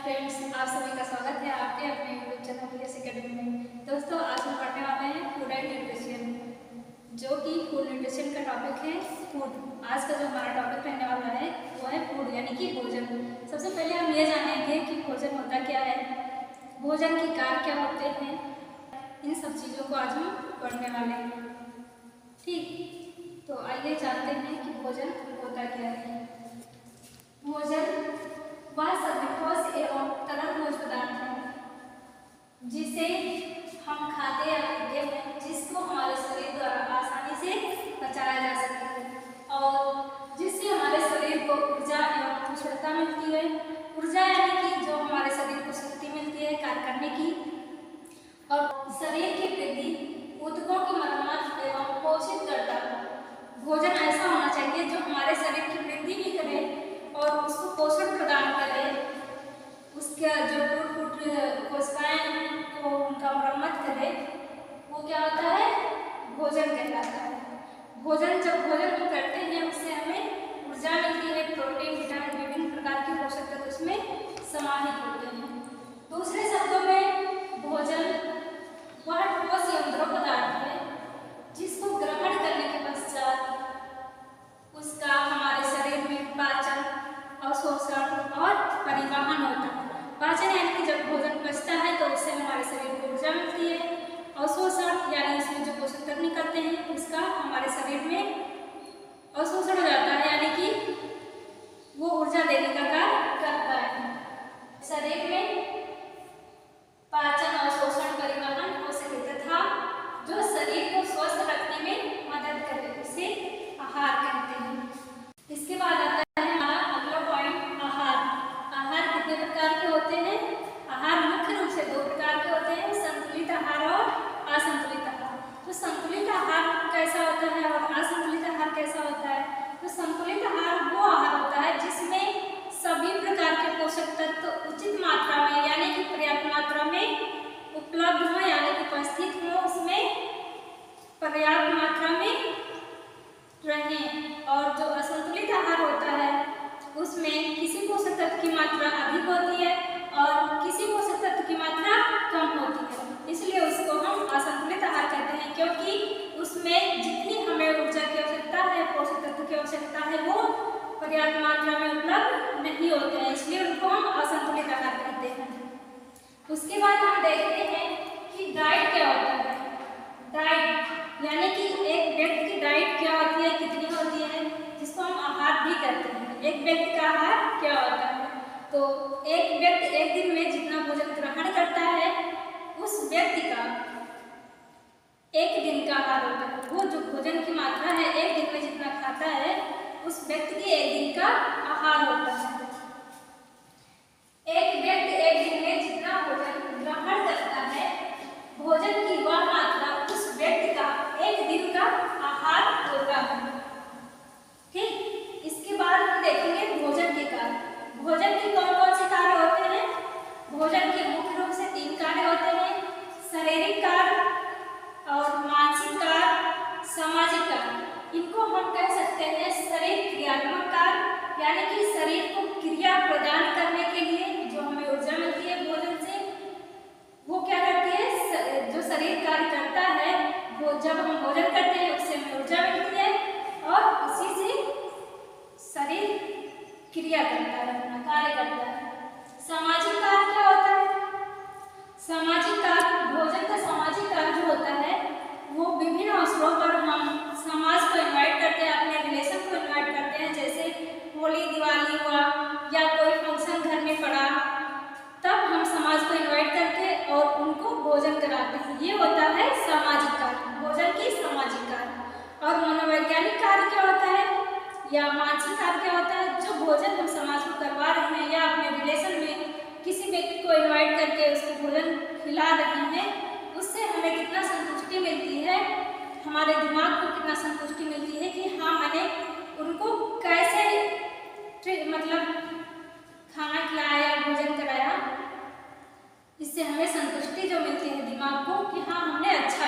Friends, आप सभी का स्वागत है आपके अपने यूट्यूब चैनल यस एकेडमी में। दोस्तों, आज हम पढ़ने वाले हैं फूड एंड न्यूट्रिशन, जो कि फूड न्यूट्रिशन का टॉपिक है फूड। आज का जो हमारा टॉपिक रहने वाला है वो है फूड यानी कि भोजन। सबसे पहले हम ये जानेंगे कि भोजन होता क्या है, भोजन के कार्य क्या होते हैं। इन सब चीज़ों को आज हम पढ़ने वाले हैं। ठीक, तो आइए जानते हैं कि भोजन होता क्या है। भोजन वह सभी ठोस एवं तरल भोज्य पदार्थ है जिसे हम खाते या पीते हैं, जिसको हमारे शरीर द्वारा आसानी से पचाया जा सके और जिससे हमारे शरीर को ऊर्जा एवं कुशलता मिलती है। ऊर्जा यानी कि जो हमारे शरीर को शक्ति मिलती है कार्य करने की, और शरीर की वृद्धि, ऊतकों की मरम्मत एवं पोषित करता है। भोजन ऐसा होना चाहिए जो हमारे शरीर की वृद्धि भी करे और उसको पोषण प्रदान करे, उसका जो टूट कोशिकाएं को उनका मरम्मत करे, वो क्या होता है, भोजन कहलाता है। भोजन जब भोजन हम करते हैं उससे हमें ऊर्जा मिलती है, प्रोटीन, विटामिन, विभिन्न प्रकार के पोषक तत्व उसमें समाहित होते हैं। दूसरे शब्दों में भोजन वह ठोस एवं द्रव पदार्थ है जिसको ग्रहण करने के पश्चात उसका हमारे शरीर में पाचन, अवशोषण और परिवहन होता है। पाचन यानी कि जब भोजन पचता है तो उससे हमारे शरीर को ऊर्जा मिलती है। अवशोषण यानी उसमें जो पोषक तत्व निकलते हैं उसका हमारे शरीर में अवशोषण हो जाता है, यानी कि वो ऊर्जा देने का कार्य करता है। शरीर में पाचन, अवशोषण, परिवहन हो सके तथा जो शरीर को स्वस्थ रखने में मदद करे उसे आहार कहते हैं। इसके बाद आता है हमारा अगला पॉइंट, आहार। आहार कितने प्रकार के होते हैं? आहार मुख्य रूप से दो प्रकार के होते हैं, संतुलित आहार और असंतुलित आहार। तो संतुलित आहार कैसा होता है और असंतुलित आहार कैसा होता है? तो संतुलित आहार वो आहार होता है जिसमें सभी प्रकार के पोषक तत्व उचित मात्रा में यानी कि पर्याप्त मात्रा में उपलब्ध हो, यानी कि उपस्थित हो, उसमें पर्याप्त मात्रा में रहें। और जो असंतुलित आहार होता है उसमें किसी पोषक तत्व की मात्रा अधिक होती है और किसी पोषक तत्व की मात्रा कम होती है, इसलिए उसको हम असंतुलित आहार कहते हैं, क्योंकि उसमें जितनी हमें ऊर्जा की आवश्यकता है, पोषक तत्व की आवश्यकता है, वो पर्याप्त मात्रा में उपलब्ध नहीं होते हैं, इसलिए उनको हम असंतुलित आहार कहते हैं। उसके बाद हम देखते हैं कि डाइट क्या होता है। डाइट यानी कि एक व्यक्ति की डाइट क्या होती है, कितनी होती है, जिसको हम आहार भी कहते हैं। एक व्यक्ति का आहार क्या होता है? तो एक व्यक्ति एक दिन में जितना भोजन ग्रहण करता है उस व्यक्ति का एक दिन का आहार होता है। वो जो भोजन की मात्रा है एक दिन में जितना खाता है उस व्यक्ति के एक दिन का आहार होता है। एक व्यक्ति एक दिन में जितना भोजन ग्रहण करता है, भोजन की वह मात्रा उस व्यक्ति का एक दिन का आहार होता है। ठीक, इसके बाद हम देखेंगे भोजन के कार्य। भोजन के कौन कौन से कार्य होते हैं? भोजन के मुख्य रूप से 3 कार्य होते हैं, शारीरिक कार्य और मानसिक कार्य, सामाजिक कार्य। इनको हम कह सकते हैं शरीर क्रियात्मक कार्य, यानी कि शरीर को क्रिया प्रदान करने के लिए जो हमें ऊर्जा मिलती है भोजन से, वो क्या करती है, जो शरीर कार्य करता है वो जब हम भोजन करते हैं उससे हमें ऊर्जा मिलती है और उसी से शरीर क्रिया करता है, अपना कार्य करता है। सामाजिक कार्य क्या होता है? सामाजिक कार्य, भोजन का सामाजिक कार्य जो होता है वो विभिन्न अवसरों पर हम समाज को इनवाइट करते हैं, अपने रिलेशन को इनवाइट करते हैं, जैसे होली, दिवाली हुआ या कोई फंक्शन घर में पड़ा, तब हम समाज को इनवाइट करके और उनको भोजन कराते हैं। ये होता है सामाजिक कार्य, भोजन की सामाजिक कार्य। और मनोवैज्ञानिक कार्य क्या होता है या मानसिक कार्य क्या होता है? जो भोजन हम समाज को करवा रहे हैं या अपने रिलेशन में किसी व्यक्ति को इनवाइट करके उसको भोजन खिला रहे हैं, उससे हमें कितना संतुष्टि मिलती है, हमारे दिमाग को कितना संतुष्टि मिलती है कि हाँ, मैंने उनको कैसे मतलब खाना खिलाया, भोजन कराया। इससे हमें संतुष्टि जो मिलती है दिमाग को कि हाँ, हमने अच्छा